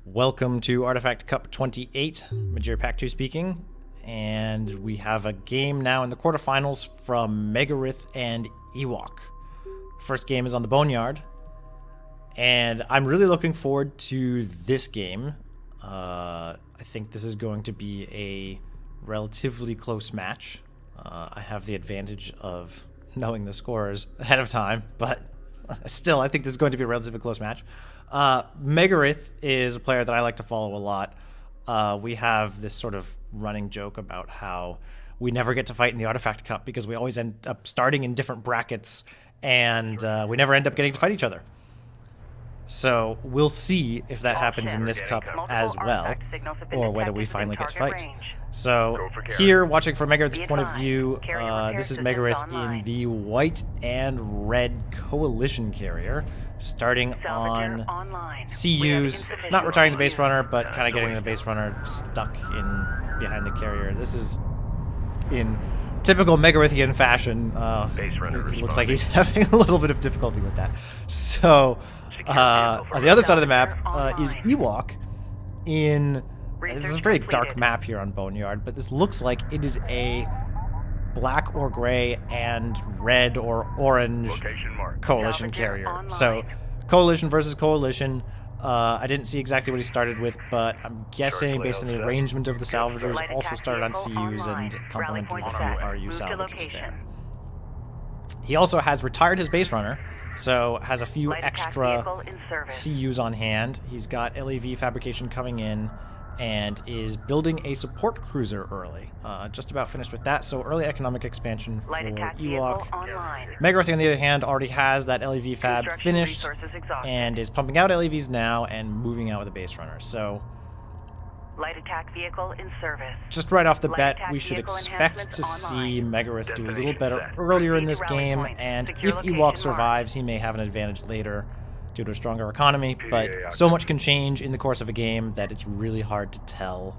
Welcome to Artifact Cup 28, Majir Pack 2 speaking, and we have a game now in the quarterfinals from Megarith and Ewok. First game is on the Boneyard, and I'm really looking forward to this game. I think this is going to be a relatively close match. I have the advantage of knowing the scores ahead of time, but still, I think this is going to be a relatively close match. Megarith is a player that I like to follow a lot. We have this sort of running joke about how we never get to fight in the Artifact Cup because we always end up starting in different brackets and we never end up getting to fight each other. So we'll see if that happens in this cup as well, or whether we finally get to fight. So here, watching from Megarith's point of view, this is Megarith in the white and red coalition carrier, starting on CUs, not retiring the base runner, but kind of getting the base runner stuck in behind the carrier. This is in typical Megarithian fashion. It looks like he's having a little bit of difficulty with that. So on the other side of the map is Ewok in... This is a very dark map here on Boneyard, but this looks like it is a black or gray and red or orange coalition carrier. So coalition versus coalition. I didn't see exactly what he started with, but I'm guessing based on the arrangement of the salvagers, also started on CUs and complemented with a few RU salvagers there. He also has retired his base runner, so has a few extra CUs on hand. He's got LAV fabrication coming in and is building a support cruiser early. Just about finished with that, so early economic expansion for Ewok. Megarith, on the other hand, already has that LAV fab finished and is pumping out LAVs now and moving out with a base runner. So light attack vehicle in service. Just right off the bat, we should expect to see Megarith do a little better earlier in this game, and if Ewok survives, he may have an advantage later due to a stronger economy, but so much can change in the course of a game that it's really hard to tell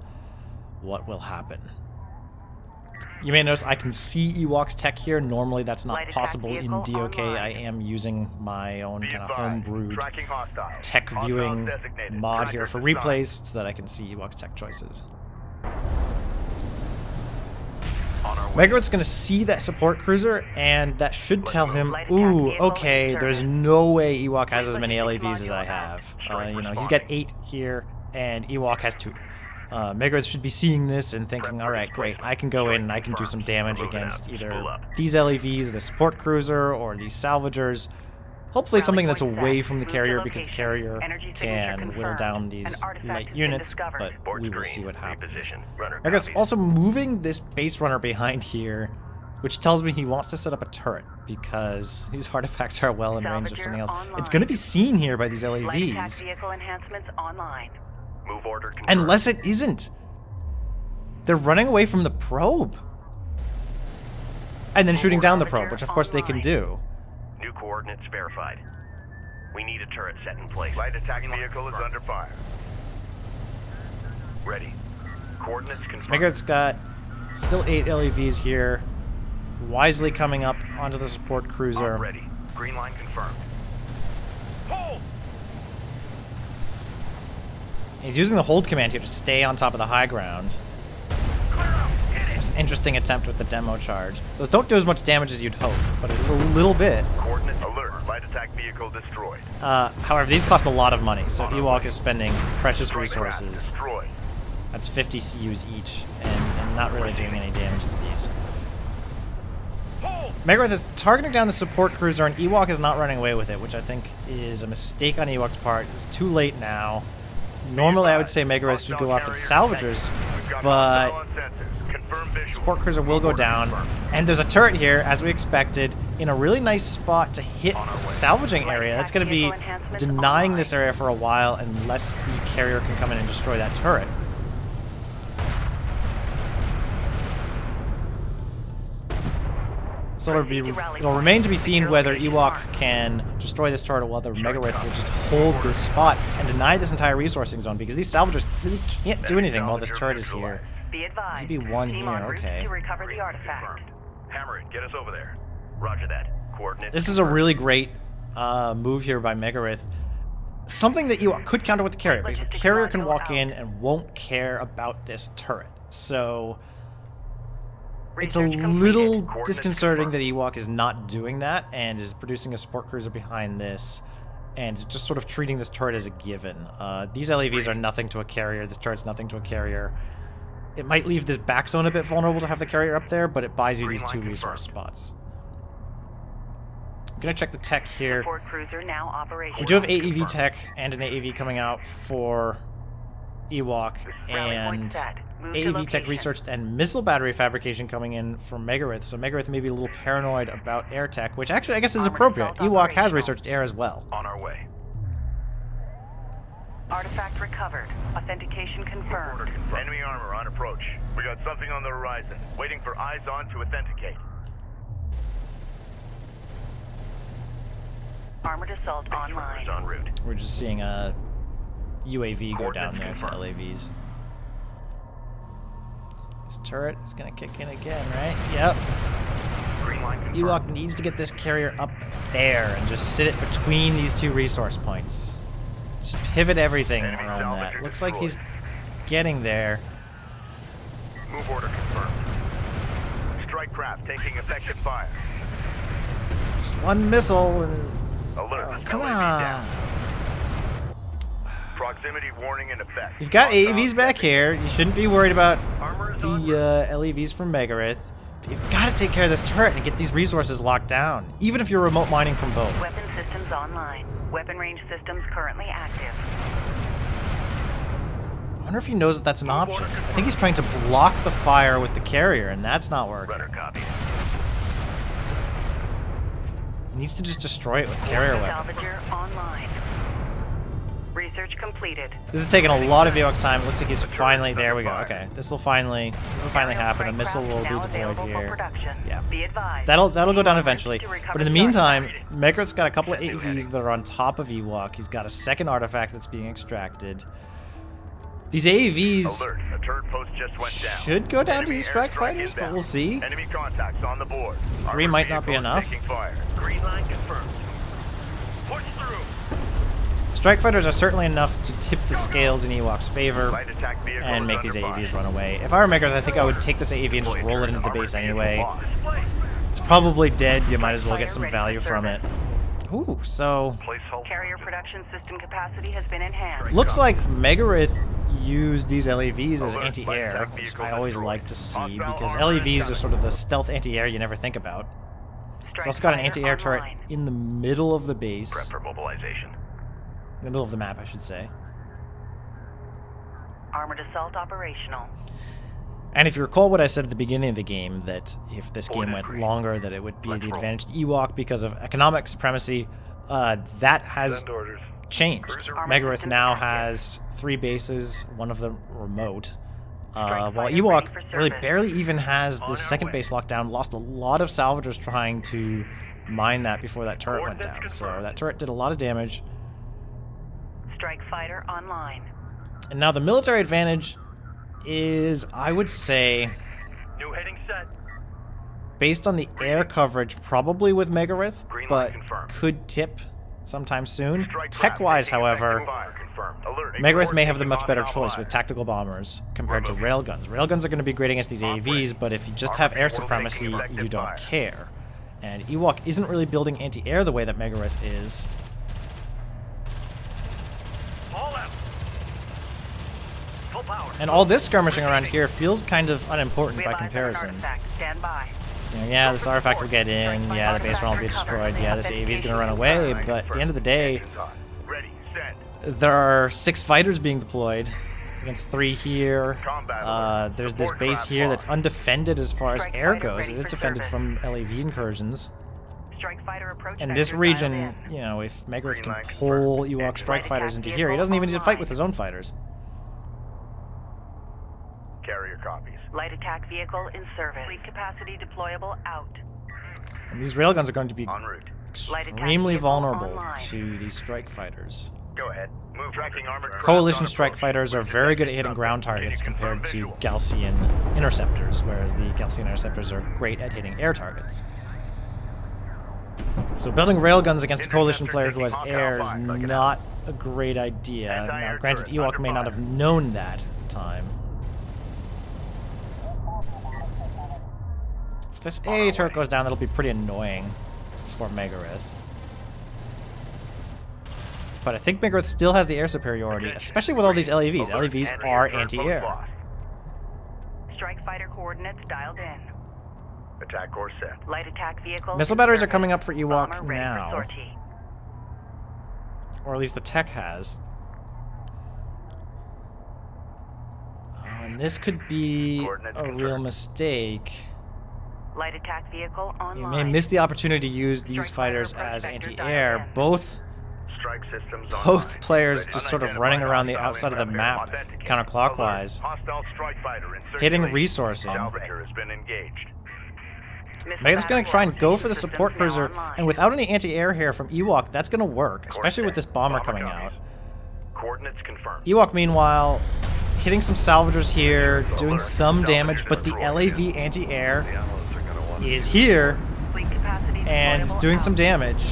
what will happen. You may notice I can see Ewok's tech here. Normally that's not possible in DOK. I am using my own kind of homebrewed tech viewing mod here for replays so that I can see Ewok's tech choices. Megarith's going to see that support cruiser, and that should tell him, ooh, okay, there's no way Ewok has as many LAVs as I have. You know, he's got 8 here, and Ewok has 2. Megarith should be seeing this and thinking, alright, great, I can go in and I can do some damage against either these LAVs, the support cruiser, or these salvagers. Hopefully something that's away from the carrier, because the carrier can whittle down these light units, but we will see what happens. Megarith's also moving this base runner behind here, which tells me he wants to set up a turret, because these artifacts are well in range of something else. It's going to be seen here by these LAVs. Unless it isn't. They're running away from the probe. And then shooting down the probe, which of course they can do. New coordinates verified. We need a turret set in place. Light attacking vehicle is under fire. Ready. Coordinates confirmed. Megarith's got still 8 LAVs here. Wisely coming up onto the support cruiser. Ready. Green line confirmed. Hold! He's using the hold command here to stay on top of the high ground. It's an interesting attempt with the demo charge. Those don't do as much damage as you'd hope, but it is a little bit. Coordinate alert. Light attack vehicle destroyed. However, these cost a lot of money, so Ewok is spending precious resources. That's 50 CUs each, and not really doing any damage to these. Megarith is targeting down the support cruiser, and Ewok is not running away with it, which I think is a mistake on Ewok's part. It's too late now. Normally, I would say Megarith should go after the salvagers, but support cruiser will go down, and there's a turret here, as we expected, in a really nice spot to hit the salvaging area. That's going to be denying this area for a while unless the carrier can come in and destroy that turret. So it'll remain to be seen whether Ewok can destroy this turret or whether Megarith will just hold this spot and deny this entire resourcing zone, because these salvagers really can't do anything while this turret is here. Maybe one here, okay. Hammer it, get us over there. Roger that. Coordinates. This is a really great move here by Megarith. something that Ewok could counter with the carrier, because the carrier can walk in and won't care about this turret. So it's a little disconcerting that Ewok is not doing that and is producing a support cruiser behind this and just sort of treating this turret as a given. These LAVs are nothing to a carrier. This turret's nothing to a carrier. It might leave this back zone a bit vulnerable to have the carrier up there, but it buys you these 2 resource spots. I'm gonna check the tech here. We do have AEV tech and an AEV coming out for Ewok, and AEV tech research and missile battery fabrication coming in from Megarith. So Megarith may be a little paranoid about air tech, which actually I guess is appropriate. Ewok has researched air as well. On our way. Artifact recovered. Authentication confirmed. Enemy armor on approach. We got something on the horizon. Waiting for eyes on to authenticate. Armored assault online. En route. We're just seeing a UAV go down there to LAVs. This turret is gonna kick in again, right? Yep. Green line confirmed. Ewok needs to get this carrier up there and just sit it between these 2 resource points. Just pivot everything Enemy around that. salvager Looks like he's destroyed. getting there. Move order confirmed. Strike craft taking effective fire. Just 1 missile and... Alert. Oh, come LAV on. down. Proximity warning in effect. You've got Hostile AAVs back stepping. here. You shouldn't be worried about Armor is the on route. LAVs from Megarith. But you've got to take care of this turret and get these resources locked down, even if you're remote mining from both. Weapon systems online. Weapon range systems currently active. I wonder if he knows that that's an option. I think he's trying to block the fire with the carrier, and that's not working. Rudder copy. He needs to just destroy it with carrier weapons. Salvager online. Research completed. This is taking a lot of Ewok's time. It looks like he's finally... There we go. Okay. This will finally happen. A missile will be deployed here. Yeah. Be advised. That'll go down eventually. But in the meantime, Megarith's got a couple of AVs that are on top of Ewok. He's got a second artifact that's being extracted. These AAVs Alert. A turret post just went down. should go down to Enemy these strike airstrike fighters, but inbound. we'll see. Enemy contacts on the board. 3 Armored might not be vehicle enough. taking fire. Green line confirmed. Push through. Strike fighters are certainly enough to tip the scales in Ewok's favor Light attack vehicle and is make these under AAVs fire. run away. If I were Megarith, I think I would take this AAV and just roll it into the base Armored vehicle anyway. lost. It's probably dead. You might as well get some value from it. Ooh, so Place hold. Carrier production system capacity has been enhanced. looks like Megarith used these LAVs as Alert, anti-air, light attack which vehicle I always destroyed. like to see Hostile because armor LAVs are incoming. sort of the stealth anti-air you never think about. It's also got an anti-air turret in the middle of the base, Prep for mobilization. in the middle of the map, I should say. Armored assault operational. And if you recall what I said at the beginning of the game, that if this game went longer, that it would be the advantage to Ewok because of economic supremacy, that has Send orders. changed. Cruiser Megarith now has 3 bases, one of them remote. While fighter Ewok ready for really service. barely even has On the our second way. base locked down, lost a lot of salvagers trying to mine that before that turret went Coordinates down. So confirmed. that turret did a lot of damage. Strike fighter online. And now the military advantage is, I would say, New heading set. based on the air coverage, probably with Megarith, Green but light confirmed. could tip sometime soon. Strike craft Tech-wise, taking however, effective fire. Confirmed. Alert. Megarith may have the Coordinates much better hostile choice fire. with tactical bombers compared to railguns. Railguns are going to be great against these AAVs, but if you just have air supremacy, you don't care. And Ewok isn't really building anti-air the way that Megarith is. All out. Full power. And all this skirmishing around here feels kind of unimportant We by have eyes on an comparison. artifact. Stand by. You know, yeah, this artifact will get in, yeah, the base run will be destroyed, yeah, this AAV is going to run away, but at the end of the day, Engines on. Ready. Send. there are 6 fighters being deployed against 3 here. There's this base here that's undefended as far as Strike air fighter goes. ready It is for defended service. from LAV incursions. Strike fighter approach. And this vector region, dialed in. you know, if Megarith can Green light pull confirmed. Ewok strike Light fighters attack into here, he doesn't even need to fight vehicle with his own fighters. Carrier copies. Light attack vehicle in service. Fleet capacity deployable out. And these railguns are going to be En route. extremely vehicle vulnerable online. to these strike fighters. Go ahead. Move tracking armored craft Coalition on strike approach. fighters are very good at hitting ground targets compared to Gaussian interceptors, whereas the Gaussian interceptors are great at hitting air targets. So building railguns against a coalition player who has air is not a great idea. Now, Anti-air granted, turret Ewok under may not fire. have known that at the time. If this AA turret goes down, that'll be pretty annoying for Megarith. But I think Megarith still has the air superiority, especially with all these LAVs. LAVs are Anti-air turret anti-air. lost. Strike fighter coordinates dialed in. Attack course set. Light attack vehicle. Missile in batteries are service. coming up for Ewok Bomber ready now. for sortie. Or at least the tech has. Oh, and this could be a real mistake. Light attack vehicle online. You may miss the opportunity to use these Strike fighter fighters approach as vector anti-air. dialed in. Both Strike systems both online. players just sort of running around the Hostile outside of the interceptor map authenticated. counterclockwise, Alert. Hostile strike fighter in hitting circulation. resourcing. Salvager has been engaged. Missile Mega's going battery to try and go launch for the systems support now cruiser, online. and without any anti-air here from Ewok, that's going to work, especially with this bomber coming out. Coordinates confirmed. Ewok, meanwhile, hitting some salvagers here, doing some damage, but the LAV anti-air is here Fleet capacity and deployable doing some out. damage.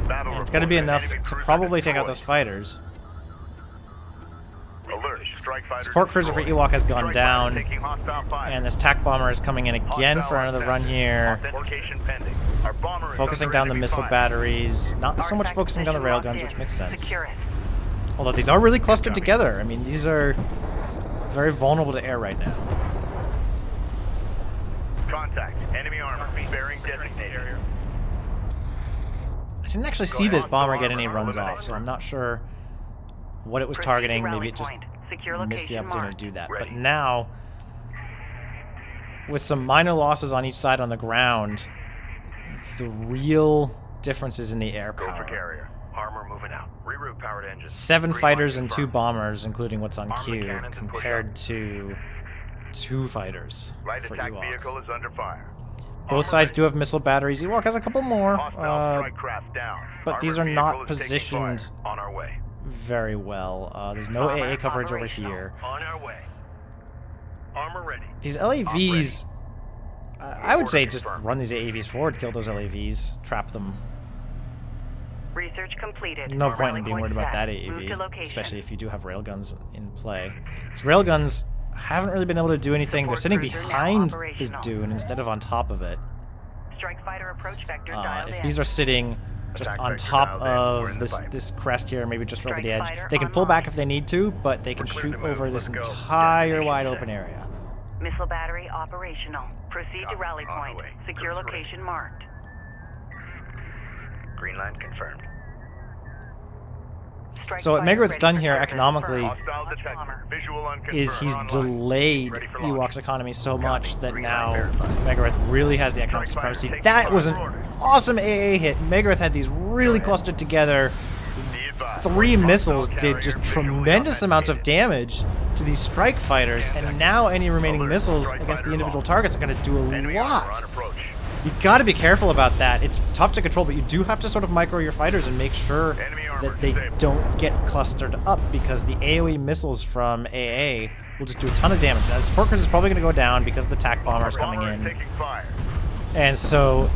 Battle And it's going to be report. enough Enemy to cruiser probably take out destroyed. those fighters. Alert. Strike fighter Support cruiser for destroyed. Ewok has gone Strike down, fighter taking hostile fire. and this TAC bomber is coming in again Hostile for another on run set. here. Authentication pending. Our bomber is Focusing under down the enemy missile fire. batteries, not so much Artifact focusing down the position railguns, locked which in. makes sense. Secure it. Although these are really clustered together. I mean, these are very vulnerable to air right now. Contact. Enemy armor. Bearing designated. I didn't actually see this bomber get any runs off, so I'm not sure what it was Proceed to targeting. rally Maybe it just point. Secure missed the location opportunity marked. to do that. Ready. But now, with some minor losses on each side on the ground, the real difference is in the air Go for power. carrier. Armor moving out. Reroute powered engines. 7 Green fighters light and 2 confirmed. bombers, including what's on Armor queue, cannons and push compared to 2 fighters Light for attack Ewok. vehicle is under fire. Both sides do have missile batteries. Ewok has a couple more, Hostile strike craft down. but these Armored are not vehicle is taking fire. positioned On our way. very well. There's no Bomber AA coverage over operational. here. On our way. Armor ready. These LAVs, I would say just run these AAVs forward, kill those LAVs, trap them. Research completed. No point Rally in being point worried about set. that Move to AAV, location. especially if you do have railguns in play. These railguns haven't really been able to do anything. They're Support sitting cruiser now behind this operational. dune instead of on top of it. Strike fighter approach vector dialed If in. these are sitting just Attack on vector top dialed in. We're in of the this pipe. this crest here, maybe just over Strike the edge, fighter they can pull back online. if they need to, but they can We're clear shoot to move. over this Let's go. entire Destination wide set. open area. Missile battery operational. Proceed to rally On the point. way. Secure Cruiser location marked. Green line confirmed. Strike So what fighter Megarith's ready done for here service. economically Hostile Launch detector. bomber. Visual unconfirmed. Is he's Online. delayed Ready for launch. Ewok's economy so much that Green now light verified. Megarith really has the economic Strike fighter supremacy. taking That fire. was an Order. awesome AA hit. Megarith had these really clustered together. Be advised. 3 Hostile missiles carrier did just visually tremendous amounts of authenticated. damage to these strike fighters, and now any remaining Alert. missiles Strike against the fighter individual lost. targets are going to do a Enemy armor lot. on approach. You got to be careful about that. It's tough to control, but you do have to sort of micro your fighters and make sure Enemy armor that they disabled. don't get clustered up, because the AoE missiles from AA will just do a ton of damage. Now, the support cruiser is probably going to go down because the TAC bomber is coming Bomber is in, taking fire. and so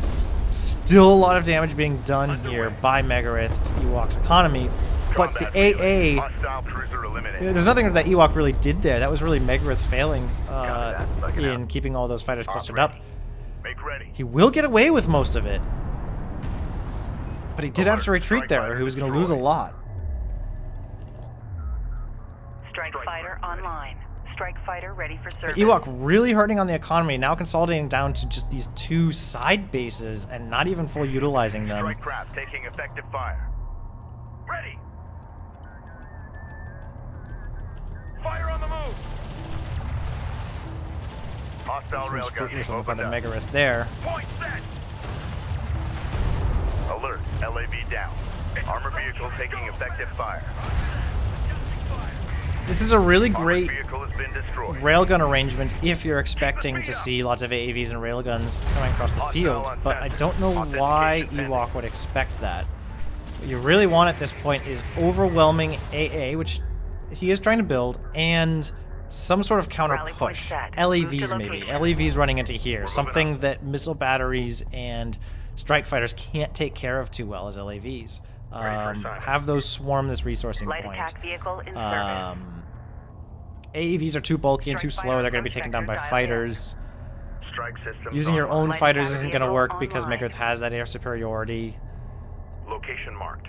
still a lot of damage being done here by Megarith to Ewok's economy. But the Combat relay. AA, Hostile cruiser eliminated. there's nothing that Ewok really did there. That was really Megarith's failing Copy that. Bugging in out. keeping all those fighters clustered up. Ready. Make ready. He will get away with most of it. But he did have to Alert. retreat Strike there, fighter or he was going to lose a destroyed. lot. Strike fighter ready. online. Strike fighter ready for service. Ewok really hurting on the economy, now consolidating down to just these 2 side bases and not even fully utilizing them. Strike craft taking effective fire. Ready. Fire on the move. Hostile Seems railgun fruitless on the part opened of up. Megarith there. Point set. Alert. LAV down. Armor vehicle taking effective fire. This is a really Armored great vehicle has been destroyed. railgun arrangement if you're expecting to see lots of AAVs and railguns coming across the field, but I don't know why Ewok would expect that. What you really want at this point is overwhelming AA, which he is trying to build, and some sort of counter Rally point push. set. LAVs Move to maybe. location. LAVs running into here. moving Something that missile batteries and strike fighters can't take care of too well as LAVs. Have those swarm this resourcing Light point. attack vehicle in service. AAVs are too bulky and too slow. They're going to be taken down by fighters. Strike system. Using your own Light fighters attack isn't going to vehicle work because online. Megarith has that air superiority. Location marked.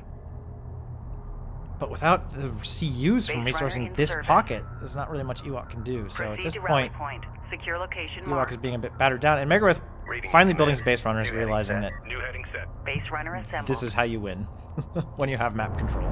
But without the CUs from Base runner resourcing in this service. pocket, there's not really much Ewok can do. So at Proceed this to rally point, point. Secure location Ewok marked. is being a bit battered down. And Megarith Reading finally command. building his base runners, New heading realizing set. that New heading set. Base runner assembled. this is how you win when you have map control.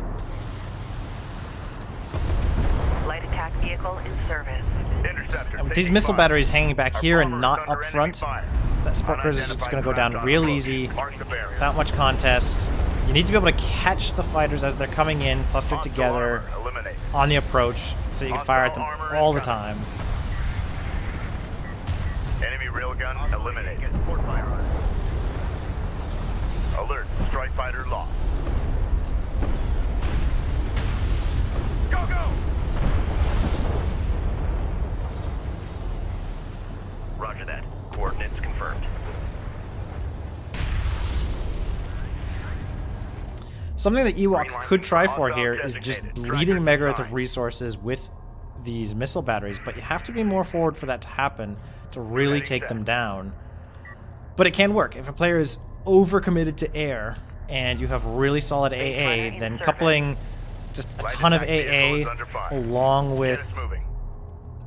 Light attack vehicle in service. Interceptor. And with these taking missile fire. batteries hanging back Our here and bomber not is up under enemy front, fire. that support cruiser is just going to go down Unidentified real approach. easy Mark the barrier. without much contest. You need to be able to catch the fighters as they're coming in, clustered Hostile together armor eliminated. on the approach, so you can fire at them Hostile armor all the incoming. time. Enemy railgun eliminated. Alert. Strike fighter lost. Go, go! Roger that. Coordinates confirmed. Something that Ewok Green line could try for hostile here is just designated. bleeding Striker Megarith of design. resources with these missile batteries, but you have to be more forward for that to happen to really Heading take set. them down. But it can work. If a player is overcommitted to air and you have really solid runner AA, in then service. coupling just a Light ton of attack vehicle is AA under fire. along Units with moving.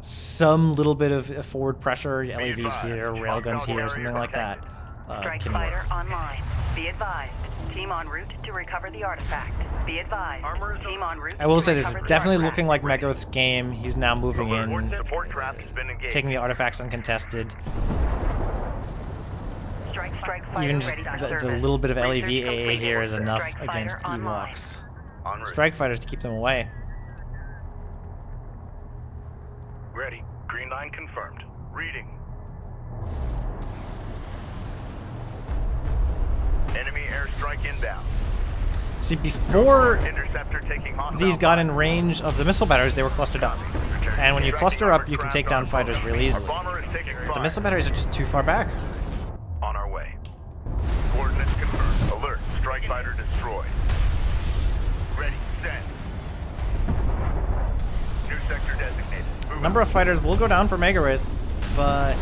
some little bit of forward pressure, LAVs advised. here, railguns here, something like that, Strike can fighter work. online. Be advised. Team en route to recover the artifact. Be advised. Team en route I will to say this is recover the definitely artifact. looking like Megarith's game. He's now moving Alert. in, Support craft has been engaged. taking the artifacts uncontested. Strike fighter Even just ready for the service. little bit of LAV Research AA completed. here is enough Strike fighter against online. Ewoks. En route. Strike fighters to keep them away. Ready. Green line confirmed. Reading. Enemy airstrike inbound. See, before Interceptor taking hostile these got fire. in range of the missile batteries, they were clustered up. And when you cluster up, you can take down fighters really Our easily. bomber is taking fire. The missile batteries are just too far back. On our way. Coordinates confirmed. Alert. Strike fighter destroyed. Ready. Send. New sector designated. Moving. Number of fighters will go down for Megarith, but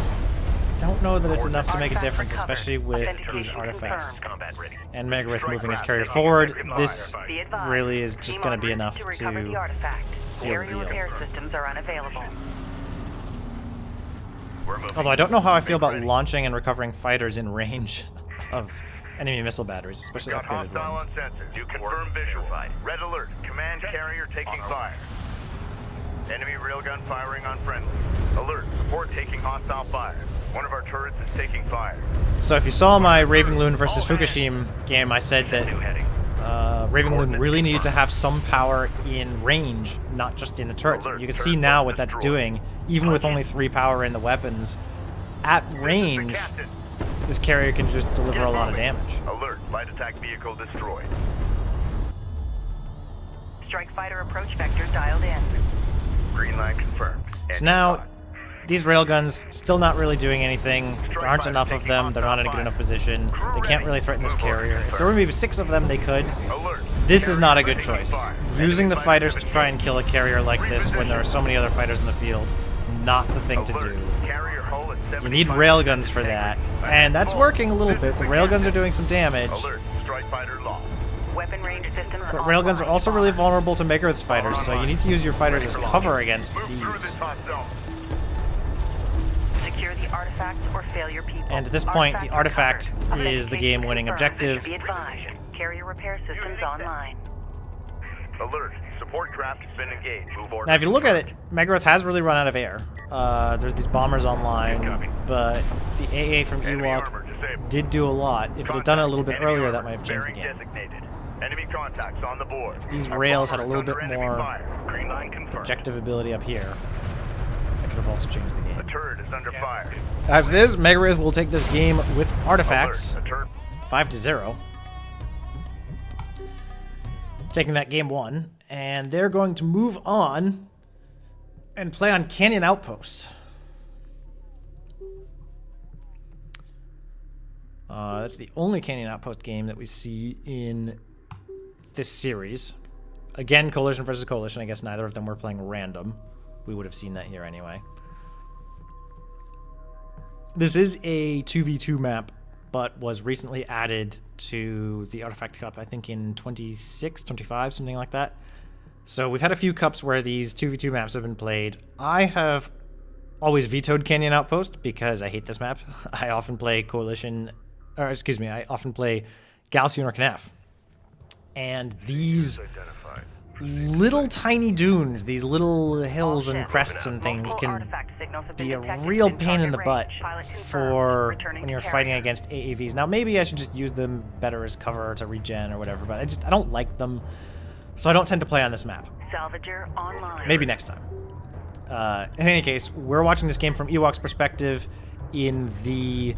don't know that it's enough to make a Artifact difference, recovered. especially with these Authentication artifacts. confirmed. Combat ready. And Megarith Strike moving his craft carrier taking forward, effective this fire. Be advised. really is just Team going en to be route enough to recover the to artifact. seal the Carrier deal. repair systems are unavailable. We're moving. Although I don't know how I feel about ready. launching and recovering fighters in range of enemy missile batteries, especially Got upgraded hostile ones. on sensors. You confirm Coordinates visual. verified. Red alert. Command carrier taking fire. Enemy railgun firing on friendly. Alert. Support taking hostile fire. One of our turrets is taking fire. So if you saw my Ravenloon versus Fukushima game, I said that New heading. Ravenloon really needed to have some power in range, not just in the turrets. Alert, You can turret see now was what that's destroyed. doing, even with only 3 power in the weapons. At range, This is the captain. this carrier can just deliver a lot of damage. Alert. Light attack vehicle destroyed. Strike fighter approach vector dialed in. Green line confirmed. So Engine now, fire. these railguns still not really doing anything. There aren't enough of them. They're not in a good enough position. They can't really threaten this carrier. If there were maybe 6 of them, they could. Alert. This is not a good Carrier choice. taking fire. Using the Enemy fighters to fighters try and kill a carrier like this when there are so many other fighters in the field, not the thing to Alert. do. Carrier hull at You need 75% railguns for that, integrity. and that's working a little This bit. is The the railguns captain. are doing some damage, Alert. Strike fighter lost. Weapon range systems but railguns are online. also really vulnerable to Megarith's fighters, so you need to use your fighters as cover against Move through these. this hot zone. Secure the artifacts or fail your people. And at this point, the artifact recovered. is the Authentication game-winning confirmed. objective. Be advised. Carrier repair systems online. Alert. Support craft has been engaged. Move order. Now, if you look at it, Megarith has really run out of air. There's these bombers online, but the AA from Enemy Ewok armor disabled. did do a lot. If it had done it a little bit Contact. earlier, Enemy that might have changed the bearing game. Designated. Enemy contacts on the board. If these Our rails had a bomber little is bit under enemy more fire. Green line confirmed. Projective ability up here, that could have also changed the The game. turret is under fire. As it is, Megarith will take this game with artifacts, Alert. The turret. 5-0. Taking that game 1, and they're going to move on and play on Canyon Outpost. That's the only Canyon Outpost game that we see in this series. Again, Coalition versus Coalition. I guess neither of them were playing random. We would have seen that here anyway. This is a 2v2 map, but was recently added to the Artifact Cup, I think in 26, 25, something like that. So we've had a few cups where these 2v2 maps have been played. I have always vetoed Canyon Outpost because I hate this map. I often play Coalition, or excuse me, I often play Galaxian or Knef. And these little tiny dunes, these little hills and crests and things can be a real pain in the butt for when you're fighting against AAVs. Now maybe I should just use them better as cover to regen or whatever, but I don't like them, so I don't tend to play on this map. Salvager online. Maybe next time. In any case, we're watching this game from Ewok's perspective in the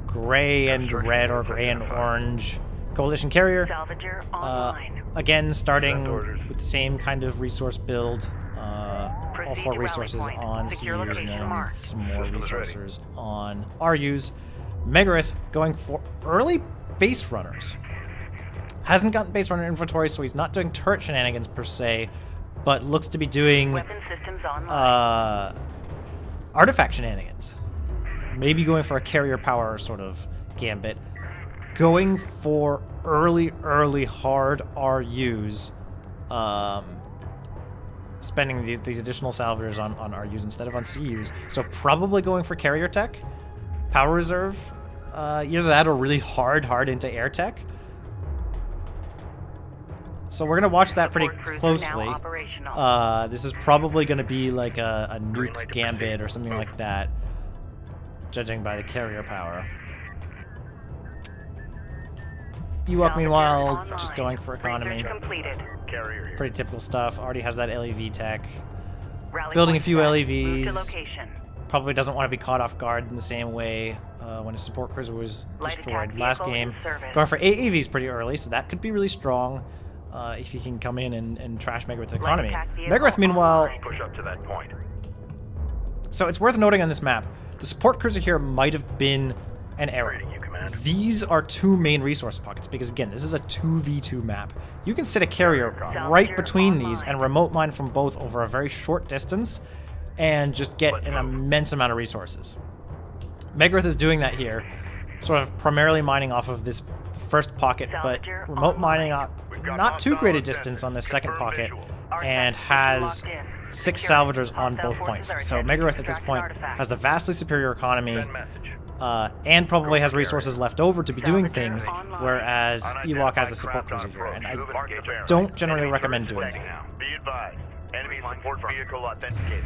gray and red or gray and orange Coalition carrier. Salvager online. Again, starting with the same kind of resource build. All 4 resources on CUs and then some more resources on RUs. Megarith going for early base runners. Hasn't gotten base runner inventory, so he's not doing turret shenanigans per se, but looks to be doing Weapon systems online. artifact shenanigans. Maybe going for a carrier power sort of gambit. Going for early hard RUs, spending these additional salvagers on RUs instead of on CUs. So probably going for carrier tech, power reserve, either that or really hard into air tech. So we're going to watch that pretty closely. This is probably going to be like a nuke gambit or something like that, judging by the carrier power. Ewok, meanwhile, just going for economy. Pretty typical stuff. Already has that LEV tech. Building a few LEVs. Probably doesn't want to be caught off guard in the same way when his support cruiser was destroyed last game. Going for AAVs pretty early, so that could be really strong if he can come in and trash Megarith with economy. Megarith, meanwhile... Push up to that point. So it's worth noting on this map, the support cruiser here might have been an error. These are 2 main resource pockets because, again, this is a 2v2 map. You can sit a carrier right between these and remote mine from both over a very short distance and just get an immense amount of resources. Megarith is doing that here, sort of primarily mining off of this first pocket, but remote mining not too great a distance on this second pocket and has 6 salvagers on both points. So Megarith at this point has the vastly superior economy and probably has resources left over to be doing things, whereas Ewok has a support cruiser here, and I don't generally recommend doing that. Be advised. Enemy support vehicle authenticated.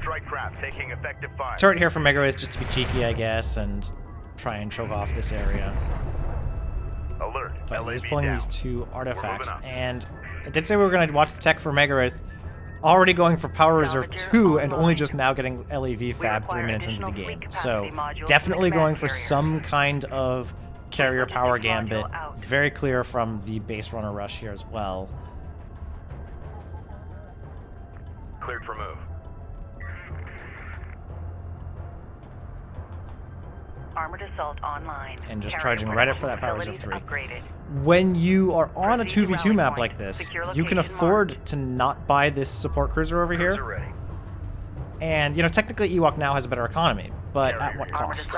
Strike craft taking effective fire. Turret here for Megarith just to be cheeky, I guess, and try and choke off this area. Alert. But he's pulling these 2 artifacts, and I did say we were going to watch the tech for Megarith. Already going for Power Reserve 2 and only just now getting LEV Fab 3 minutes into the game. So definitely going for some kind of carrier power gambit. Very clear from the base runner rush here as well. Cleared for move. Armored assault online. And just charging right up for that Power Reserve 3. When you are on a 2v2 map like this, you can afford to not buy this support cruiser over here. And, you know, technically Ewok now has a better economy, but at what cost?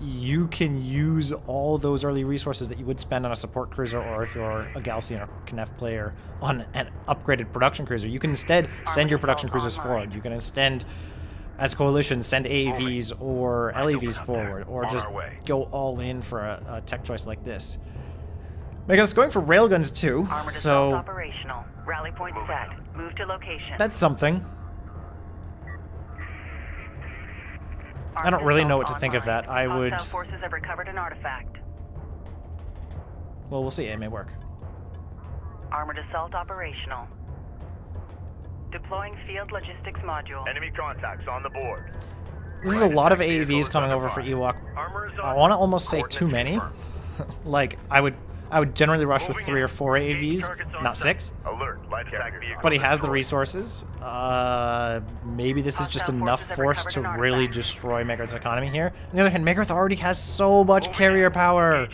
You can use all those early resources that you would spend on a support cruiser, or if you're a Galaxian or Knef player, on an upgraded production cruiser. You can instead send your production cruisers forward. You can instead, as a coalition, send AAVs or LEVs forward, or just go all in for a tech choice like this. Megarith's going for railguns too, so operational. Rally point set. Move to location. That's something. I don't really know what to think of that. I would... Hostile forces have recovered an artifact. Well, we'll see. It may work. Armored assault operational. Deploying field logistics module. Enemy contacts on the board. This is a lot of AAVs coming over for Ewok. I want to almost say too many. Like, I would generally rush with 3 or 4 AAVs, not 6. Alert. but he has the resources. Maybe this is just enough force to really destroy Megarith's economy here. On the other hand, Megarith already has so much carrier power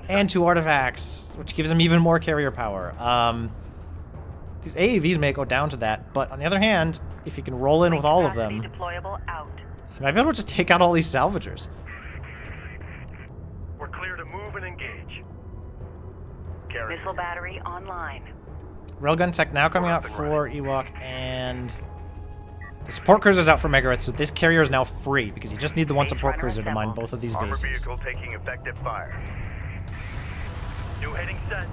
and 2 artifacts, which gives him even more carrier power. These AAVs may go down to that, but on the other hand, if he can roll in with all of them, he might be able to just take out all these salvagers. We're clear to move and engage. Missile battery online. Railgun tech now coming out for Ewok, and the support cruiser's out for Megarith, so this carrier is now free because you just need the 1 support cruiser to mine both of these Armored bases. vehicle taking effective fire. New heading set.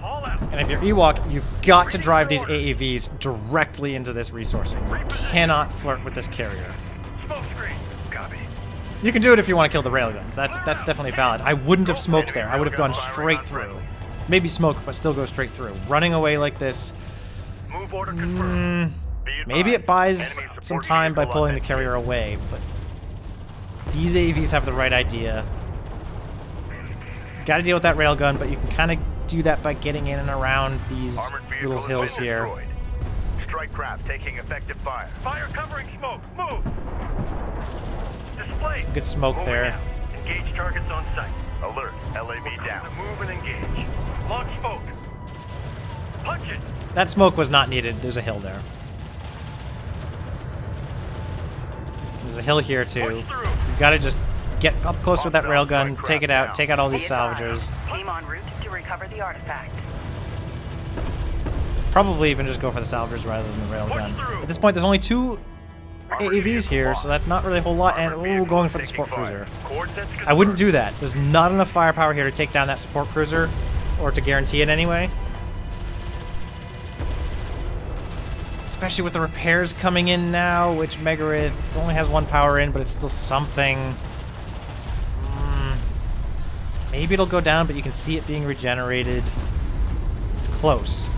Haul out. And if you're Ewok, you've got to drive these AAVs directly into this resourcing. You cannot flirt with this carrier. Smoke screen. Copy. You can do it if you want to kill the railguns. That's definitely valid. I wouldn't have smoked there. I would have gone straight through. Maybe smoke, but still go straight through. Running away like this, Move order confirmed. maybe it buys some time by pulling the carrier away, but these AAVs have the right idea. Got to deal with that railgun, but you can kind of do that by getting in and around these little hills here. Strike craft taking effective fire. Fire covering smoke. Move. Display. Some good smoke Moving there. out. Engage targets on site. Alert. LAV down. To move and engage. Launch smoke. Punch it. That smoke was not needed. There's a hill there. There's a hill here too. Push through. You got to just get up close with that railgun, take it out, take out all these salvagers. Team en route to recover the artifact. Probably even just go for the salvagers rather than the railgun. At this point, there's only 2 AAVs here, so that's not really a whole lot. And ooh, going for the support cruiser. I wouldn't do that. There's not enough firepower here to take down that support cruiser, or to guarantee it anyway. Especially with the repairs coming in now, which Megarith only has 1 power in, but it's still something. Maybe it'll go down, but you can see it being regenerated. It's close.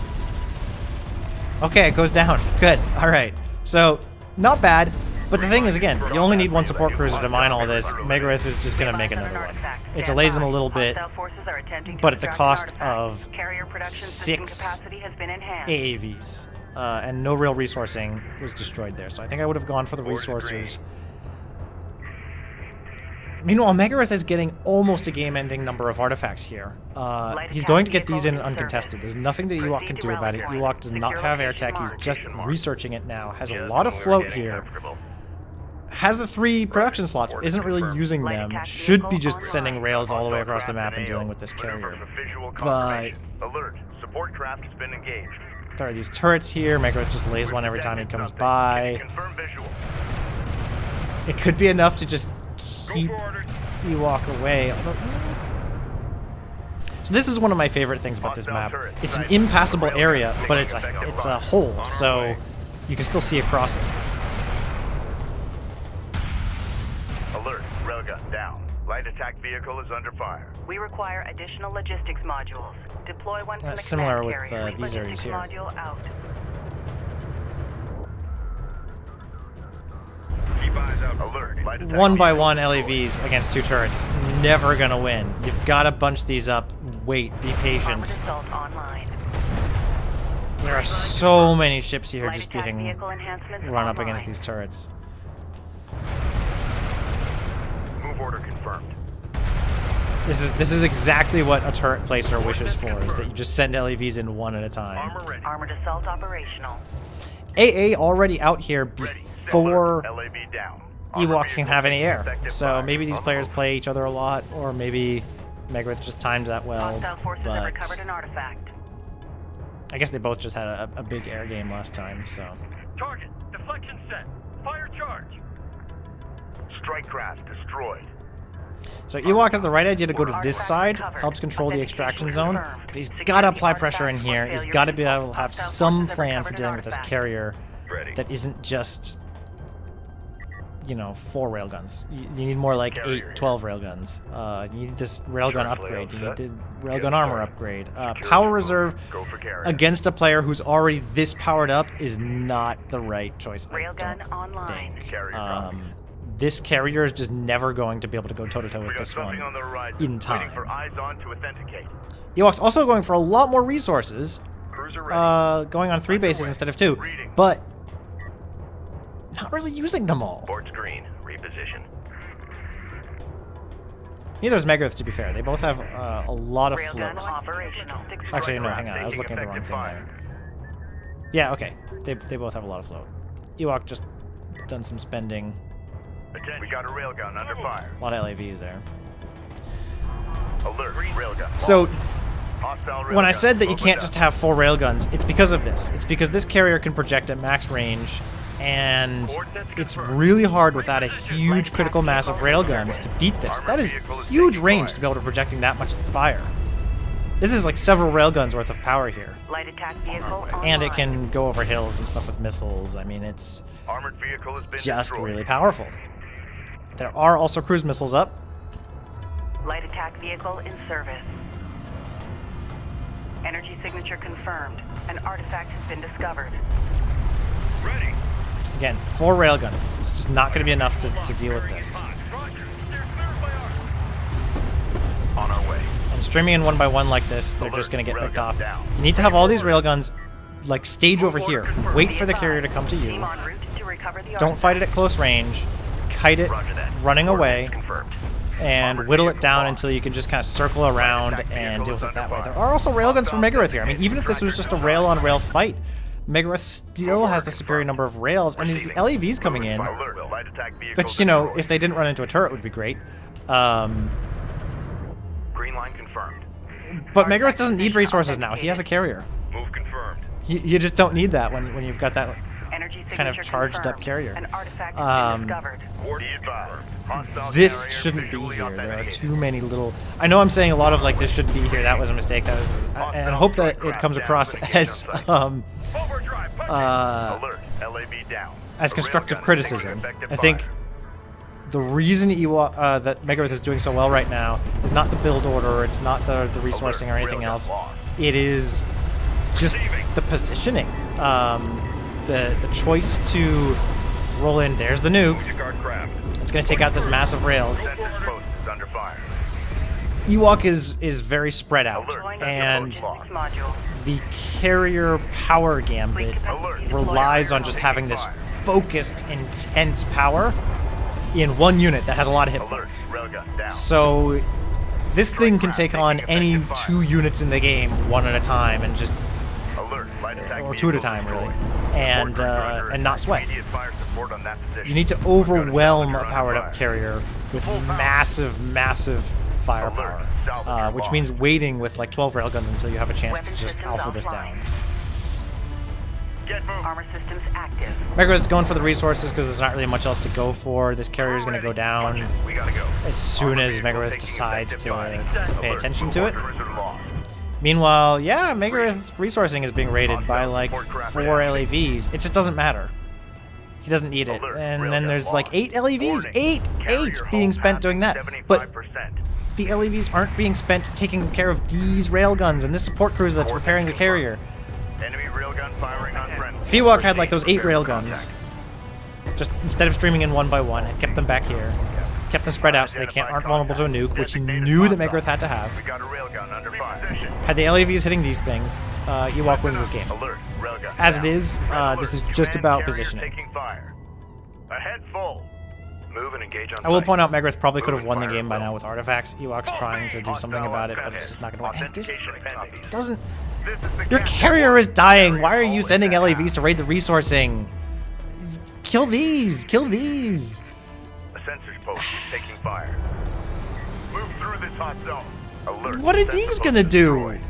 Okay, it goes down. Good. All right. So, not bad. But the thing is, again, you only need 1 support cruiser to mine all this. Megarith is just going to make another one. It delays him a little bit, but at the cost of 6 AAVs. And no real resourcing was destroyed there. So I think I would have gone for the resourcers. Meanwhile, Megarith is getting almost a game-ending number of artifacts here. He's going to get these in uncontested. There's nothing that Ewok can do about it. Ewok does not have air tech. He's just researching it now. Has a lot of float here. Has the 3 production slots, but isn't really using them. Should be just sending rails all the way across the map and dealing with this carrier. But Alert. Support craft has been engaged. there are these turrets here. Megarith just lays one every time he comes by. Confirm visual. It could be enough to just keep Ewok away. So this is one of my favorite things about this map. It's an impassable area, but it's a hole, so you can still see across it. Alert. Railgun down. Light attack vehicle is under fire. We require additional logistics modules. Deploy one from the Similar command with carrier. these areas here. Module out. Keep eyes out. Alert. Light attack 1 by vehicle 1 deployed. LAVs against 2 turrets. Never gonna win. You've got to bunch these up. Wait. Be Armored patient. assault online. There are so many ships here Light just attack being vehicle enhancements run up online. against these turrets. Move order confirmed. This is exactly what a turret placer wishes for, is that you just send LAVs in 1 at a time. Armor ready. Armored assault operational. AA already out here before LAV down. Ewok can have any air. So maybe these players play each other a lot, or maybe Megarith just timed that well. Hostile forces have But recovered an artifact. I guess they both just had a big air game last time, so. Target. Deflection set. Fire charge. Strike craft destroyed. So Ewok has the right idea to go to this side, helps control the extraction zone, but he's got to apply pressure in here. He's got to be able to have some plan for dealing with this carrier that isn't just, you know, 4 railguns. You need more like 8, 12 railguns. You need this railgun upgrade. You need the railgun armor upgrade. Power reserve against a player who's already this powered up is not the right choice, I Railgun don't online. think. This carrier is just never going to be able to go toe-to-toe with this one in time. For eyes on to authenticate. Ewok's also going for a lot more resources, going on 3 bases instead of 2, but not really using them all. Port screen. Reposition. Neither is Megarith, to be fair. They both have a lot of Railgun float. operational. Actually, no, hang on. I was looking at the wrong thing there. Yeah, okay. They both have a lot of float. Ewok just done some spending. Attention. We got a railgun under fire. A lot of LAVs there. Alert. Railgun. So, Hostile when I railgun. said that you Open can't up. just have 4 railguns, it's because of this. It's because this carrier can project at max range, and it's really hard without a huge critical mass of railguns to beat this. That is huge range to be able to projecting that much fire. This is like several railguns worth of power here. Light attack vehicle online. And it can go over hills and stuff with missiles. I mean, it's Armored vehicle has been just destroyed. really powerful. There are also cruise missiles up. Light attack vehicle in service. Energy signature confirmed. An artifact has been discovered. Ready. Again, 4 railguns. It's just not going to be enough to deal with this. On our way. And streaming in 1 by 1 like this, they're just going to get picked off. You need to have all these railguns, like, stage over here. Wait for the carrier to come to Team you. en route to recover the Don't fight it at close range. Kite it running away. Confirmed. And whittle it down until you can just kind of circle around and deal with it that way. There are also railguns for Megarith here. I mean, even if this was just a rail-on-rail fight, Megarith still has the superior number of rails, and these LAVs coming in, Alert. Light attack vehicle which, you know, destroyed. if they didn't run into a turret would be great. Green line confirmed. But Megarith doesn't need resources now. He has a carrier. Move confirmed. You just don't need that when you've got that Energy kind of signature charged up confirmed. carrier. An artifact has been discovered. Be advised. Hostile This carrier shouldn't be visually here. There are authenticated. too many little... I know I'm saying a lot of, like, this shouldn't be here, that was a mistake, that was... And I hope that it comes across as, Overdrive. Alert. LAV down. as The constructive railgun is criticism. taking effective I think fire. the reason Ewok, that Megarith is doing so well right now is not the build order, it's not the resourcing or anything Railgun else. lost. It is just the positioning. The choice to roll in, there's the nuke. Guard craft. It's going to take out this massive rails. Sensors post is under fire. Ewok is very spread out, Alert. and Logistics module. the carrier power gambit Alert. relies on just having this focused, intense power in one unit that has a lot of hit Alert. points. Railgun down. So this thing can take on any 2 units in the game one at a time and just, Alert. Light attack or 2 at a vehicle time really, destroyed. and Support under and not sweat. Immediate fire support on that position. You need to overwhelm a powered up carrier with massive firepower, which means waiting with like 12 railguns until you have a chance to Weapon just systems alpha this offline. down. Get moved. Armor systems active. Megarith's going for the resources because there's not really much else to go for. This carrier's going to go down We gotta go. as soon as Armored vehicle Megarith taking decides effective fire. to pay Alert. attention to it. Orders are lost. Meanwhile, yeah, Megarith's resourcing is being raided by like 4 LAVs. It just doesn't matter. He doesn't need it. And then there's like 8 LAVs. 8 being spent doing that. But 75%. the LAVs aren't being spent taking care of these railguns and this support cruiser that's repairing the carrier. Enemy railgun firing on friendly. If Ewok had like those 8 railguns, just instead of streaming in 1 by 1, had kept them back here, kept them spread out so they aren't vulnerable to a nuke, which he knew that Megarith had to have. We got a railgun under fire. Had the LAVs hitting these things, Ewok wins this game. Alert. Railgun As it down. is, Red this is alert. just Command about carrier positioning. taking fire. Ahead full. Move and engage on I will site. point out Megarith probably could have won the game by now with artifacts. Ewok's trying to do something about it, but it's just not going to win. And this doesn't... This is the Your captain. carrier is dying! Why are you sending LAVs to raid the resourcing? Kill these! Kill these! A sensors post is taking fire. Move through this hot zone. Alert. What are Sensor these post gonna do? destroyed.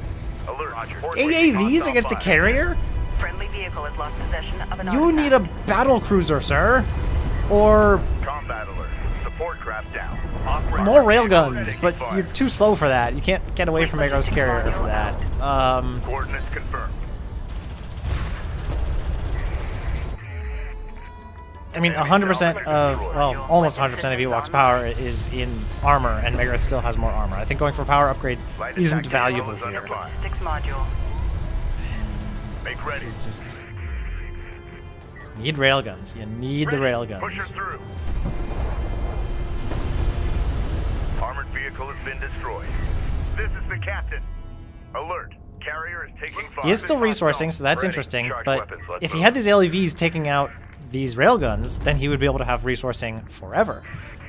Alert. AAVs against a carrier? Friendly vehicle has lost possession of an You need a battle cruiser, sir. Or Combat alert. Support craft down. Off-ramp. more railguns, Taking but fire. you're too slow for that. You can't get away from Megarith's carrier for that. Coordinates confirmed. I mean, 100% of, well, almost 100% of Ewok's power is in armor, and Megarith still has more armor. I think going for power upgrades Light isn't attack valuable vehicle is under here. fire. Logistics module. Make ready. This is just... You need railguns. You need the Push her railguns. through. Armored vehicle has been destroyed. This is the captain. Alert. Carrier is taking fire. He is still resourcing, so that's interesting, but if he had these LEVs taking out these railguns, then he would be able to have resourcing forever.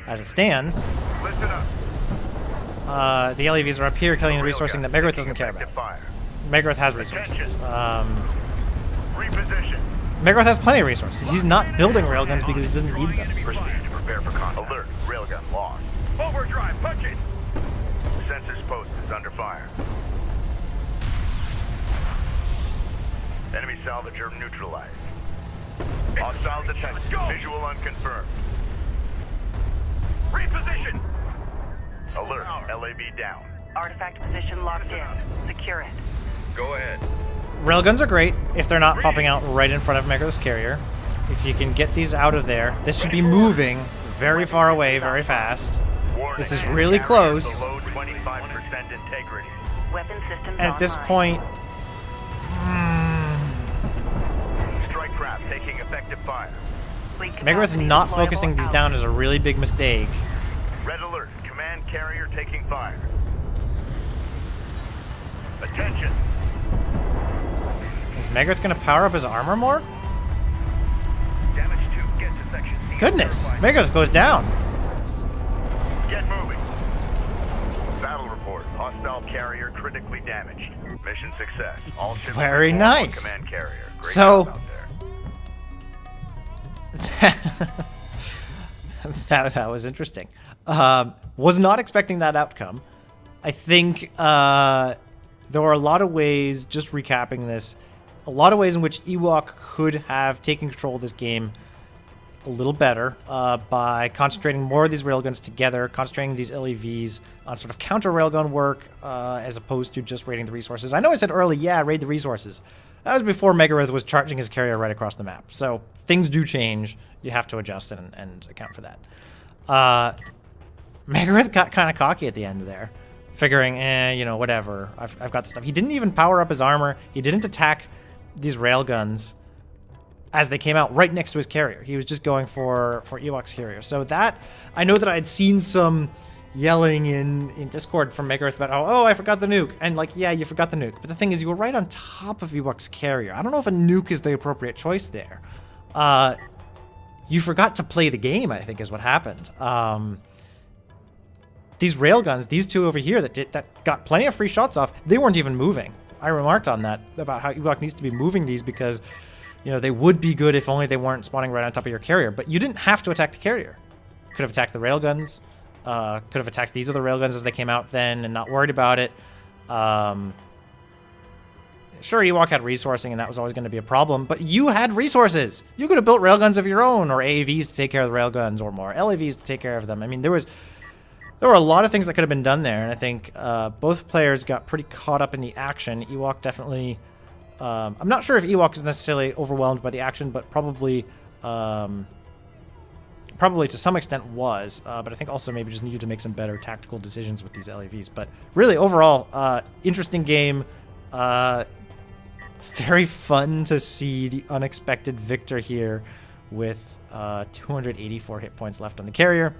As it stands, Listen up. the LEVs are up here killing the resourcing that Megarith doesn't care about. Megarith has resources. Reposition. Megarith has plenty of resources. He's not building railguns because he doesn't need them. Proceed to prepare for contact. Alert. Railgun lost. Overdrive. Punch it. Sensors post is under fire. Enemy salvager neutralized. Hostile detected. Visual unconfirmed. Reposition. Alert. LAV down. Artifact position locked in. Secure it. Go ahead. Railguns are great if they're not popping out right in front of Megarith's carrier. If you can get these out of there, this should be moving very far away, very fast. This is really close. Below 25% integrity. Weapon systems And at this online. point, Strike craft taking effective fire. Fleet Megarith capacity not deployable focusing these out. down is a really big mistake. Red alert. Command carrier taking fire. Attention. Is Megarith going to power up his armor more? Damage 2. Get to section C. Goodness, Megarith goes down. Get moving. Battle report. Hostile carrier critically damaged. Mission success. All ships Very informed on nice. Command carrier. Great So- job out there. that was interesting. Was not expecting that outcome. I think there were a lot of ways, just recapping this, a lot of ways in which Ewok could have taken control of this game a little better by concentrating more of these railguns together, concentrating these LEVs on sort of counter railgun work as opposed to just raiding the resources. I know I said early, yeah, raid the resources. That was before Megarith was charging his carrier right across the map. So things do change. You have to adjust and account for that. Megarith got kind of cocky at the end there, figuring, whatever. I've got the stuff. He didn't even power up his armor. He didn't attack these railguns as they came out right next to his carrier. He was just going for Ewok's carrier. So that, I know that I'd seen some yelling in Discord from Megarith about, oh, I forgot the nuke. And like, yeah, you forgot the nuke. But the thing is, you were right on top of Ewok's carrier. I don't know if a nuke is the appropriate choice there. You forgot to play the game, I think is what happened. These railguns, these two over here that got plenty of free shots off, they weren't even moving. I remarked on that, about how Ewok needs to be moving these because, they would be good if only they weren't spawning right on top of your carrier. But you didn't have to attack the carrier. Could have attacked the railguns. Could have attacked these other railguns as they came out then and not worried about it. Sure, Ewok had resourcing and that was always going to be a problem, but you had resources. You could have built railguns of your own, or AAVs to take care of the railguns, or more LAVs to take care of them. I mean, there were a lot of things that could have been done there, and I think both players got pretty caught up in the action. Ewok definitely... I'm not sure if Ewok is necessarily overwhelmed by the action, but probably to some extent was. But I think also maybe just needed to make some better tactical decisions with these LAVs. But really, overall, interesting game. Very fun to see the unexpected victor here with 284 hit points left on the carrier.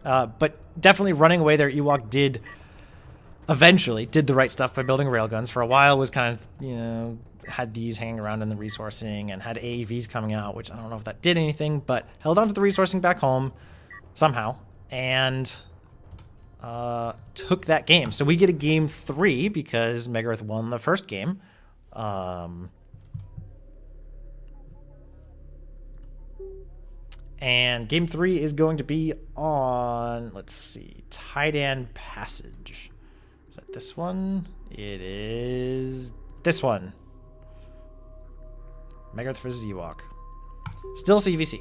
But definitely running away there, Ewok eventually did the right stuff by building railguns. For a while was kind of, had these hanging around in the resourcing and had AAVs coming out, which I don't know if that did anything, but held on to the resourcing back home somehow and took that game. So we get a game 3 because Megarith won the first game. And game 3 is going to be on, let's see, Tidan Passage. Is that this one? It is this one. Megarith vs. Ewok. Still CVC.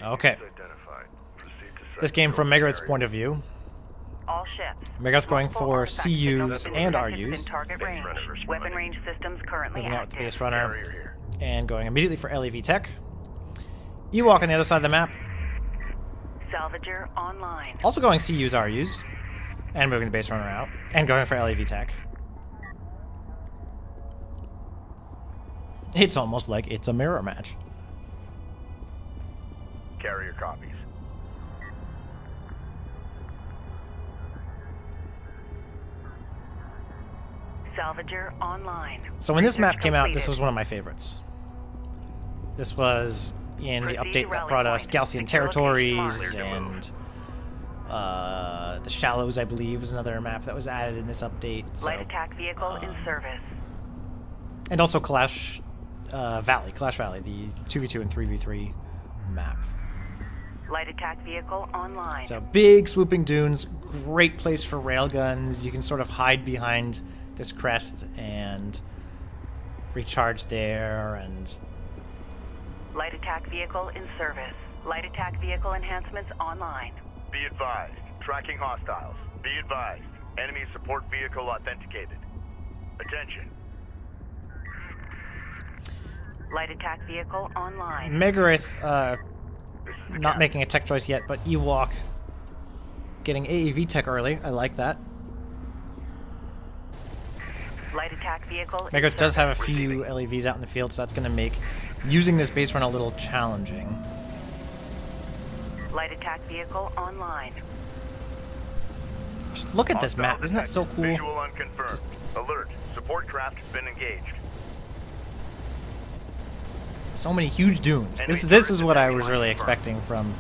Okay. This game from Megarith's point of view. All ships. Megarith going Multiple for artifact signals CUs have and been detected RUs. within target range. Weapon range systems currently Moving out with the active. base runner Carrier here. and going immediately for LAV tech. Ewok on the other side of the map. Salvager online. Also going CUs, RUs. And moving the base runner out. And going for LAV tech. It's almost like it's a mirror match. Carrier copies. Salvager online. So when this map Research came out, this completed. was one of my favorites. This was in the Proceed update to that rally brought us point. Galcian Secure territories location and the Shallows, I believe, was another map that was added in this update. So, Light attack vehicle in service. and also Clash Valley, the 2v2 and 3v3 map. Light attack vehicle online. So big swooping dunes, great place for railguns. You can sort of hide behind this crest and recharge there, and Light attack vehicle in service. Light attack vehicle enhancements online. Be advised. Tracking hostiles. Be advised. Enemy support vehicle authenticated. Attention. Light attack vehicle online. Megarith This is the not captain. making a tech choice yet, but Ewok getting AAV tech early. I like that. Light attack vehicle in Megarith does have a service. few LAVs out in the field, so that's going to make using this base run a little challenging. Light attack vehicle online. Just look at this map. Isn't that so cool? Visual unconfirmed. Alert. Support craft has been engaged. So many huge dunes. This is what I was really expecting from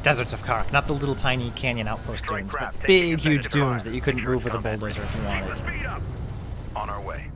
Deserts of Karak. Not the little tiny canyon outpost dunes, but big, huge dunes that you couldn't move with a bulldozer if you wanted. Speed up. On our way.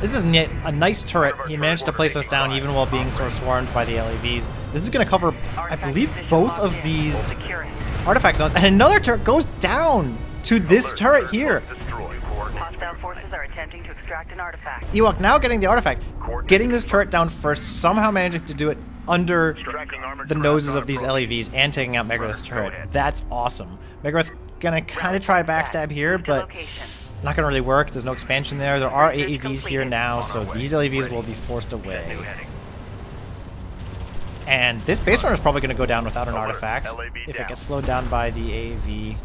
This is a nice turret. He managed to place us down even while being sort of swarmed by the LAVs. This is going to cover, I Artifact believe, position both locked of in. these Securing. artifact zones. And another turret goes down to this Alert. turret here. Destroy. Hostile forces are attempting to extract an artifact. Ewok now getting the artifact. Getting this turret down first, somehow managing to do it under Tracking armored the craft noses on of these approach. LAVs and taking out Megarith's Go turret. ahead. That's awesome. Megarith gonna kind of try backstab here, Move to but location. not gonna really work. There's no expansion there. There are Research AAVs here completed. now, so our way. these LAVs Ready. will be forced away. New heading. And this base runner is probably going to go down without an Alert. artifact LAV if down. it gets slowed down by the AAV.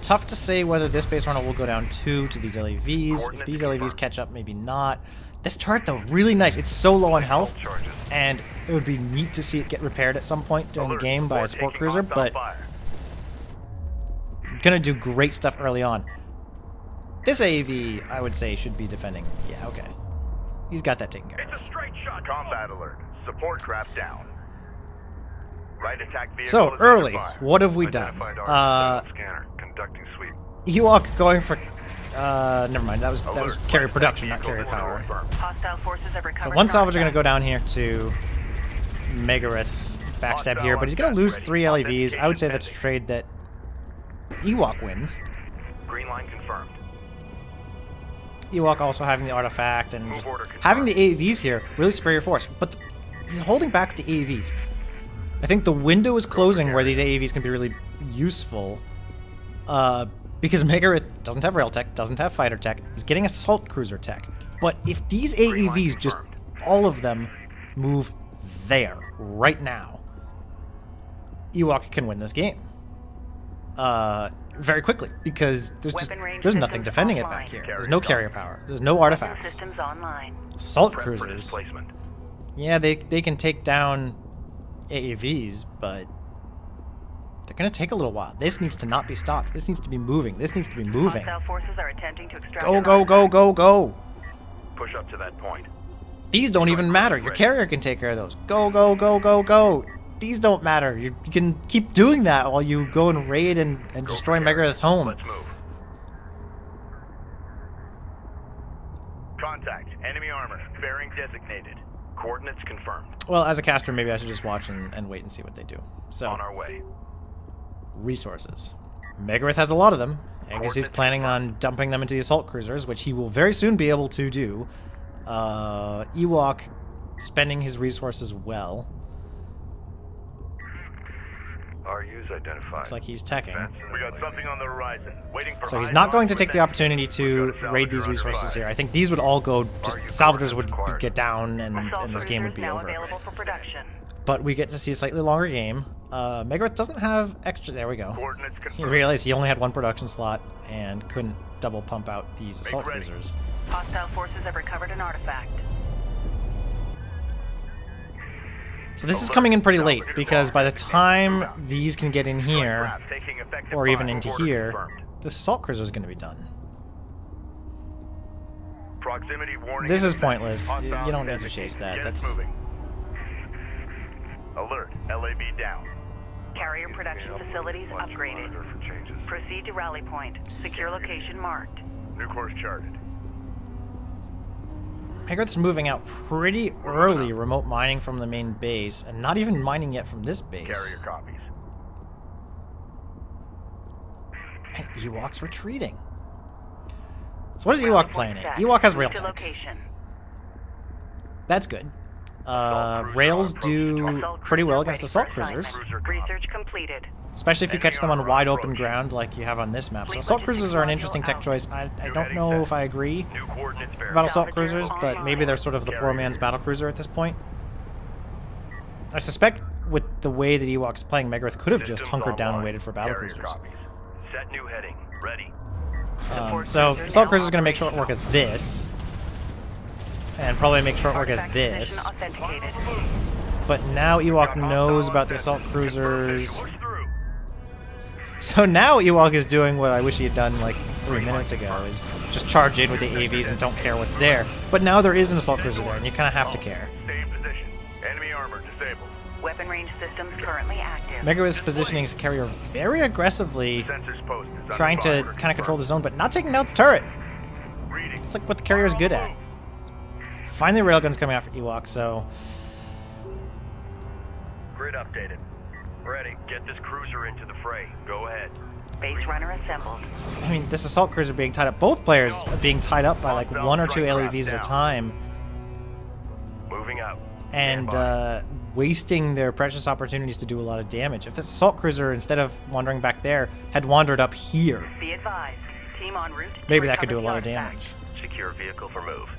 Tough to say whether this base runner will go down too to these LAVs. If these LAVs catch up, maybe not. This turret, though, really nice. It's so low on health, Charges. and it would be neat to see it get repaired at some point during the Alert. game by a Support support taking cruiser, hostile but fire. going to do great stuff early on. This AAV, I would say, should be defending. Yeah, okay. He's got that taken care It's of. a straight shot. Combat alert. Support craft down. Right attack vehicle. So, is early, under fire. what have we done? Scanner. Conducting sweep. Ewok going for... never mind, that was Alert. carrier Right production, attack not carrier vehicle power. confirmed. Hostile forces have recovered. So one an salvage are going to artifact. go down here to Megarith's backstab here, but he's going to lose 3 LAVs. I would say that's a trade that Ewok wins. Green line confirmed. Ewok also having the artifact and Move just order confirmed. having the AAVs here really spare your force. But he's holding back the AAVs. I think the window is closing where these AAVs can be really useful. Because Megarith doesn't have rail tech, doesn't have fighter tech. He's getting assault cruiser tech. But if these Green line AAVs, just confirmed. all of them, move there, right now, Ewok can win this game. Very quickly, because Weapon range there's nothing systems defending it online. back here. Carrier There's no done. carrier power. There's no Weapon artifacts. systems online. Assault Prep for cruisers. displacement. Yeah, they can take down AAVs, but they're gonna take a little while. This needs to not be stopped. This needs to be moving. This needs to be moving. Hostile forces are attempting to extract. Go, an go, go, artifact. go, go. Push up to that point. These don't even matter. Your carrier can take care of those. Go, go, go, go, go. These don't matter. You can keep doing that while you go and raid and destroy Megarith's home. Let's move. Contact. Enemy armor. Bearing designated. Coordinates confirmed. Well, as a caster, maybe I should just watch and wait and see what they do. So, On our way. resources. Megarith has a lot of them. I guess he's planning on dumping them into the assault cruisers, which he will very soon be able to do. Ewok spending his resources well. RU's identified. Looks like he's teching. We got something on the horizon. Waiting for. So he's not going to take the opportunity to raid these resources here. I think these would all go, just salvagers would get down and this game would be over. Available for production. But we get to see a slightly longer game. Megarith doesn't have extra, there we go. Coordinates He confirmed. realized he only had one production slot and couldn't double pump out these assault cruisers. Hostile forces have recovered an artifact. So this is coming in pretty late, because by the time these can get in here, Taking effective or even fire. into Order here, confirmed. the assault cruiser is going to be done. Proximity warning. This is in pointless. effect. You Hostile don't need to traffic. chase that. Jets That's moving. Alert. LAV down. Carrier production facilities upgraded. Proceed to rally point. Secure location marked. New course charted. Megarith's moving out pretty early, remote mining from the main base, and not even mining yet from this base. Carrier copies. And Ewok's retreating. So what is Ewok playing at? Ewok has rail To tech. location. That's good. Rails do pretty well against assault cruisers, Research completed. especially if you catch them on wide open ground like you have on this map. So assault cruisers are an interesting tech choice. I don't know if I agree New coordinates verified. about assault cruisers, but maybe they're sort of the poor man's battle cruiser at this point. I suspect with the way that Ewok's playing, Megarith could have just Systems hunkered down and online. waited for battle Carrier cruisers. copies. Set new heading. Ready. So assault cruiser is going to make short work of this, and probably make short work of Artifact this. position authenticated. But now Ewok knows about the assault cruisers. Push through. So now Ewok is doing what I wish he had done like 3 minutes ago, is just charge in with the AVs and don't care what's there. But now there is an assault cruiser there, and you kind of have to care. Stay in position. Enemy armor disabled. Weapon range systems currently active. Megarith's positioning his carrier very aggressively, Sensors posted. Under trying to fire. kind of control the zone, but not taking out the turret. Reading. It's like what the carrier is good at. Finally, railguns coming after Ewok, so Grid updated. Ready. Get this cruiser into the fray. Go ahead. Base runner assembled. I mean, this assault cruiser being tied up. Both players are being tied up by like 1 or 2 LEVs at a time, Moving out. and Stand by. wasting their precious opportunities to do a lot of damage. If this assault cruiser, instead of wandering back there, had wandered up here, Be advised. Team en route. to maybe that could do a recover lot the of artifact. damage. Secure vehicle for move.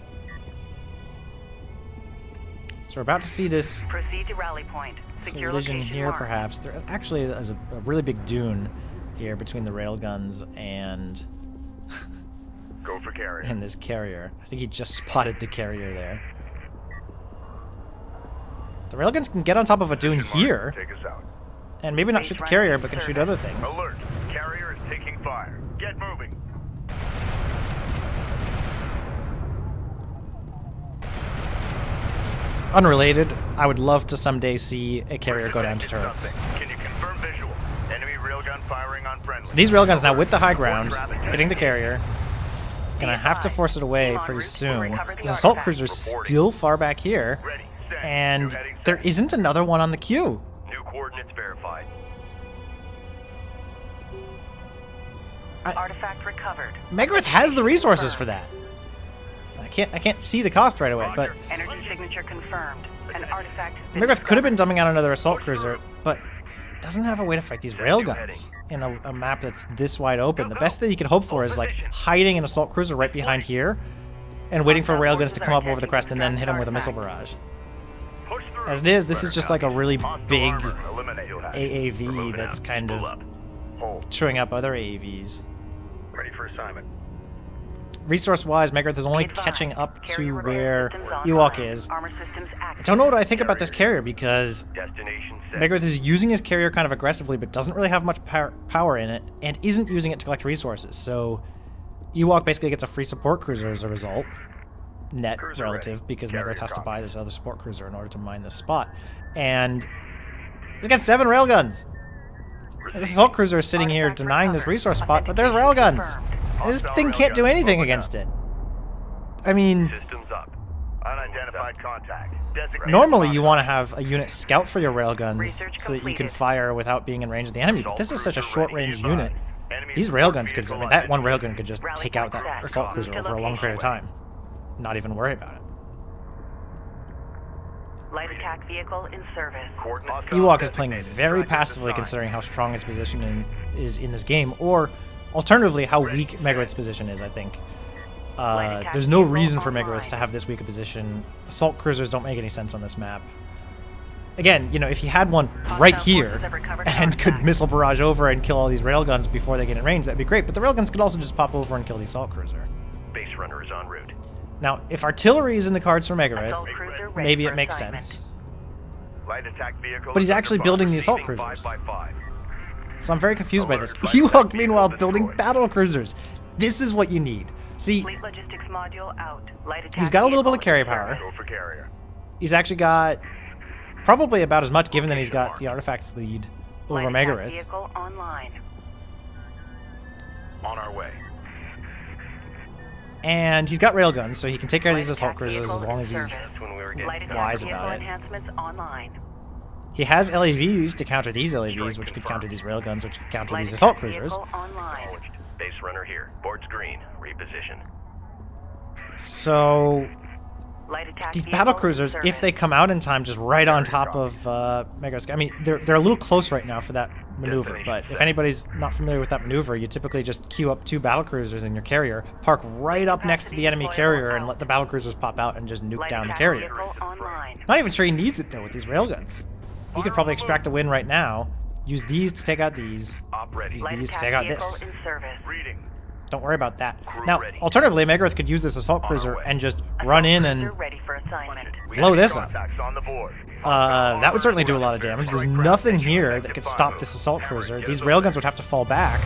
So we're about to see this Proceed to rally point. Secure collision location here, marked. perhaps. There actually is a really big dune here between the railguns and Go for carrier. this carrier. I think he just spotted the carrier there. The railguns can get on top of a dune here, Take us out. and maybe not shoot the carrier, but can shoot other things. Alert. Carrier is taking fire. Get moving. Unrelated, I would love to someday see a carrier go down to turrets. Can you confirm visual? Enemy railgun firing on friendly. So these railguns now with the high ground, hitting the carrier. Gonna have to force it away pretty soon. The assault cruiser's still far back here, Ready. Set. and New heading there set. isn't another one on the queue. New coordinates verified. Artifact recovered. Megarith has the resources for that. I can't see the cost right away, but Energy signature confirmed. An artifact has been Megarith could have been discovered. dumbing out another assault cruiser, but doesn't have a way to fight these railguns in a map that's this wide open. The best that you could hope for is like hiding an assault cruiser right behind here and waiting for railguns to come up over the crest and then hit them with a missile barrage. Push through. As it is, this is just like a really Hostile big armor. Eliminate. AAV Moving that's out. kind Pull of up. Hold. chewing up other AAVs. Ready for assignment. Resource-wise, Megarith is only Be advised. catching up to Carrier repair where systems Ewok online. is. Armor systems active. I don't know what I think about this carrier because Destination set. Megarith is using his carrier kind of aggressively, but doesn't really have much power in it, and isn't using it to collect resources. So Ewok basically gets a free support cruiser as a result, net Cruiser relative, ready. because Carrier Megarith has to copy. buy this other support cruiser in order to mine this spot. And he's got 7 railguns. This assault cruiser is sitting here denying this resource spot, but there's railguns. This thing can't do anything against it. I mean, Systems up. Unidentified contact. Designated normally you contact. want to have a unit scout for your railguns Research so that you can completed. fire without being in range of the enemy, but this is such a short-range unit. Enemy These support railguns could, I vehicle mean, that one identified. railgun could just Rally take out point that set. assault cruiser To over a long location. period of time. Not even worry about it. Light attack vehicle in service. Ewok is playing very passively considering how strong his position is in this game, or alternatively, how weak Megarith's position is, I think. There's no reason for Megarith to have this weak a position. Assault cruisers don't make any sense on this map. Again, you know, if he had one right here and could missile barrage over and kill all these railguns before they get in range, that'd be great. But the railguns could also just pop over and kill the assault cruiser. Base runner is en route. Now, if artillery is in the cards for Megarith, maybe it makes sense. Light attack vehicle. But he's actually building the assault cruisers. So I'm very confused by this. Ewok, meanwhile, building battle cruisers. This is what you need. See, Fleet logistics module out. Light attack he's got a little bit of vehicle carrier in power. service. Go for carrier. He's actually got probably about as much, given that he's got the artifacts lead over Light attack Megarith. vehicle online. On our way. And he's got railguns, so he can take care of Light these assault attack cruisers vehicle as long in as he's... service. That's when we were getting Light attack wise vehicle about it. enhancements online. He has LAVs to counter these LAVs, which could counter these railguns, which could counter these assault cruisers. Vehicle online. Acknowledged. Base runner here. Board's green. Reposition. So Light attack these vehicle battle in cruisers, if service. they come out in time, just right on top of Megarith. I mean, they're a little close right now for that maneuver, but if anybody's not familiar with that maneuver, you typically just queue up 2 battle cruisers in your carrier, park right up next to the enemy carrier, and let the battle cruisers pop out and just nuke Light down the attack carrier. vehicle online. Not even sure he needs it though with these railguns. He could probably extract a win right now, use these to take out these, Op ready. use Light these to attack take out vehicle this. in service. Reading. Don't worry about that. Crew Now, ready. alternatively, Megarith could use this assault cruiser way. and just run in and Cruiser ready for assignment. blow this up. Contacts on the board. That would certainly do a lot of damage. There's nothing here that could stop this assault cruiser. These railguns would have to fall back,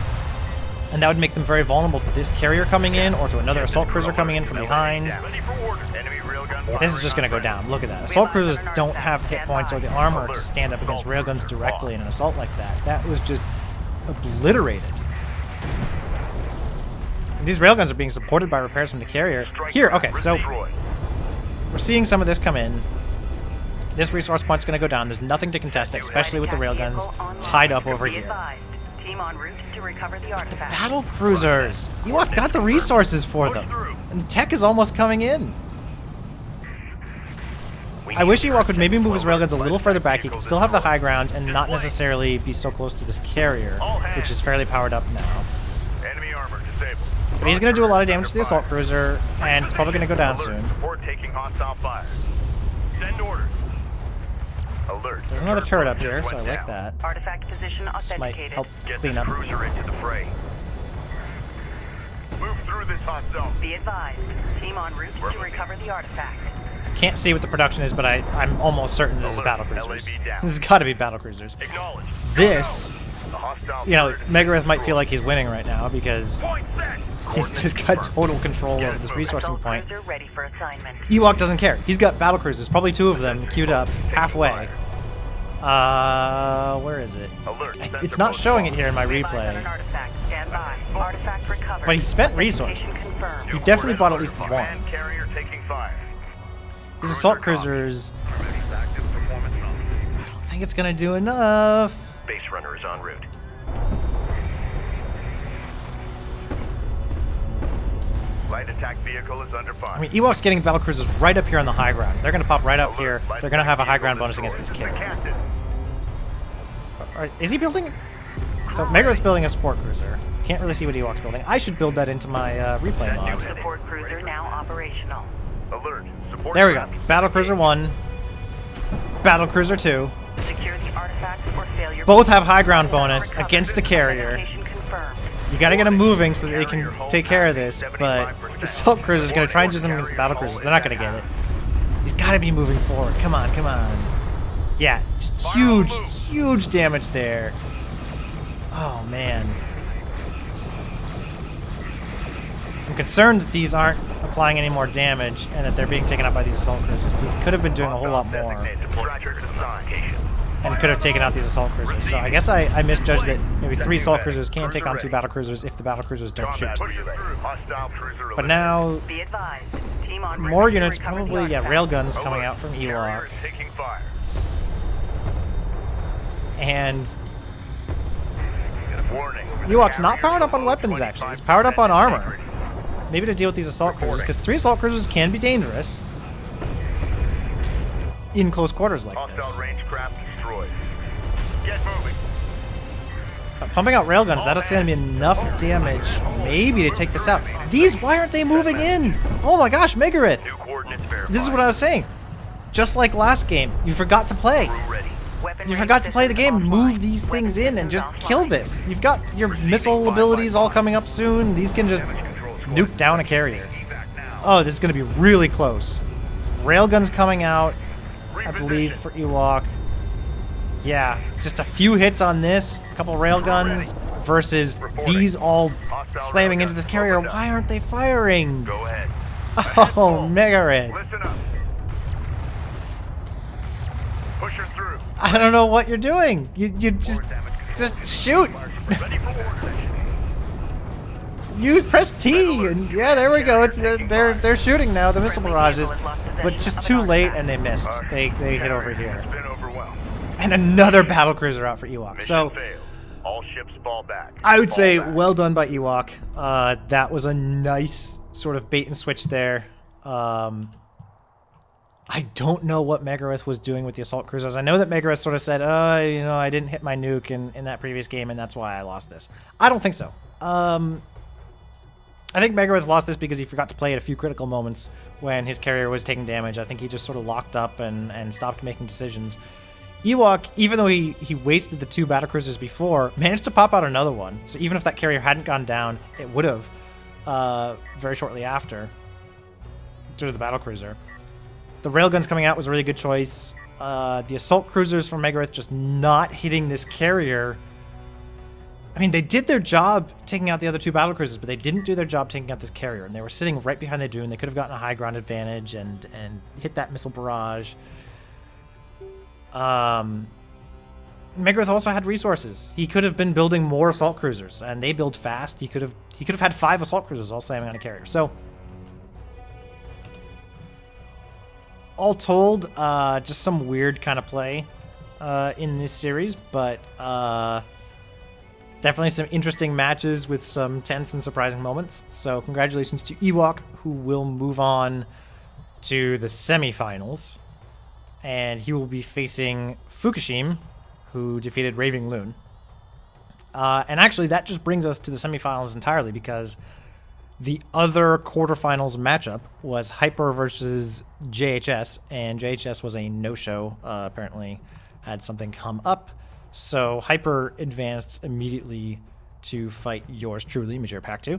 and that would make them very vulnerable to this carrier coming in or to another assault cruiser coming in from behind. Ready for order. Enemy railgun. This is just going to go down. Look at that. Assault cruisers don't have hit points or the armor to stand up against railguns directly in an assault like that. That was just obliterated. These railguns are being supported by repairs from the carrier. Here, okay, so we're seeing some of this come in. This resource point's going to go down. There's nothing to contest, especially with the railguns tied up over Be here. advised. Team en route to recover the artifact. Battle cruisers! Ewok got the resources for them, and the tech is almost coming in. I wish Ewok would maybe move his railguns a little further back. He can still have the high ground and not necessarily be so close to this carrier, which is fairly powered up now. Enemy armor disabled. But he's going to do a lot of damage to the assault cruiser, and it's probably going to go down soon. Support taking hostile fire. Send orders. Alert. There's another turret up here, so I like that. Artifact position This might authenticated. help Get clean this up. cruiser into the fray. Move through this hot zone. Be advised. Team en route to recover the artifact. Can't see what the production is, but I'm almost certain this is battle cruisers. LAB down. This has got to be battle cruisers. Acknowledged. This, The hostile you know, turret is Megarith might destroyed. feel like he's winning right now because Point set. he's just got total control over this resourcing Assault point. cruiser ready for assignment. Ewok doesn't care. He's got battle cruisers, probably 2 of them, queued up halfway. Where is it? Alert. It's not showing it here in my Revive on an replay. artifact. Stand by. Artifact recovered. But he spent Location resources. confirmed. He definitely bought at least one. Command carrier taking fire. These assault cruisers, Active performance on. I don't think it's gonna do enough. Base runner is en route. Light attack vehicle is under fire. I mean, Ewok's getting battle cruisers right up here on the high ground. They're gonna pop right up here. They're gonna have a high ground bonus against this carrier. Captain. Is he building? So Megarith's building a support cruiser. Can't really see what Ewok's building. I should build that into my replay mod. Support cruiser now operational. Alert. Support There we go. traffic. Battle cruiser 1, battle cruiser 2. Secure the artifact or failure. Both have high ground bonus Recovered. against the carrier. Location confirmed. You gotta get them moving so that they can take care of this, but the assault cruiser's gonna try and do something against the battle cruisers. They're not gonna get it. He's gotta be moving forward. Come on, come on. Yeah, just huge, huge damage there. Oh, man. I'm concerned that these aren't applying any more damage and that they're being taken out by these assault cruisers. These could have been doing a whole lot more Tracker assigned. and could have taken out these assault cruisers. So I guess I misjudged that maybe 3 assault cruisers can take on 2 battle cruisers if the battle cruisers don't shoot. Combat push it through. Hostile cruiser But eliminated. now, Be advised. Team en route more to units, recover the probably, yeah, artifact. railguns coming out from Carrier Ewok. is taking fire. And Warning. Ewok's not powered up on weapons, actually. He's powered up on armor. Maybe to deal with these assault cruisers, because 3 assault cruisers can be dangerous. in close quarters like Hostile this. range craft destroyed. Get moving. Pumping out railguns, that's going to be enough damage, maybe, to take this out. These, why aren't they moving in? Oh my gosh, Megarith! New coordinates verified. This is what I was saying. Just like last game, you forgot to play. Crew ready. You forgot to play the game. Move these things in and just kill this. You've got your missile abilities all coming up soon. These can just nuke down a carrier. Oh, this is going to be really close. Railguns coming out, I believe, for Ewok. Yeah, just a few hits on this, a couple railguns, versus these all slamming into this carrier. Why aren't they firing? Go ahead. Oh, Megarith. Listen up. Push her through. I don't know what you're doing. You just shoot. Ready for war session. You press T, and yeah, there we go. It's they're shooting now, the missile barrages, but just too late, and they missed. They hit over here, It's been overwhelmed. and another battlecruiser out for Ewok. Mission So failed. All ships fall back. I would Fall say back. well done by Ewok. That was a nice sort of bait and switch there. I don't know what Megarith was doing with the assault cruisers. I know that Megarith sort of said, I didn't hit my nuke in that previous game, and that's why I lost this. I don't think so. I think Megarith lost this because he forgot to play at a few critical moments when his carrier was taking damage. I think he just sort of locked up and stopped making decisions. Ewok, even though he wasted the 2 battlecruisers before, managed to pop out another one. So even if that carrier hadn't gone down, it would have very shortly after due to the battlecruiser. The railguns coming out was a really good choice. The assault cruisers from Megarith just not hitting this carrier. I mean, they did their job taking out the other 2 battlecruisers, but they didn't do their job taking out this carrier. And they were sitting right behind the dune. They could have gotten a high ground advantage and hit that missile barrage. Megarith also had resources. He could have been building more assault cruisers, and they build fast. He could have had 5 assault cruisers all slamming on a carrier. So all told, just some weird kind of play in this series, but definitely some interesting matches with some tense and surprising moments. So congratulations to Ewok, who will move on to the semifinals, and he will be facing Fukushima, who defeated Raving Loon. And actually, that just brings us to the semifinals entirely, because the other quarterfinals matchup was Hyper versus JHS, and JHS was a no-show. Apparently had something come up. So Hyper advanced immediately to fight yours truly, Major Pack 2.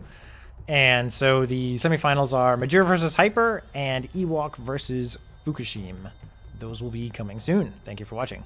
And so the semifinals are Major versus Hyper and Ewok versus Fukushima. Those will be coming soon. Thank you for watching.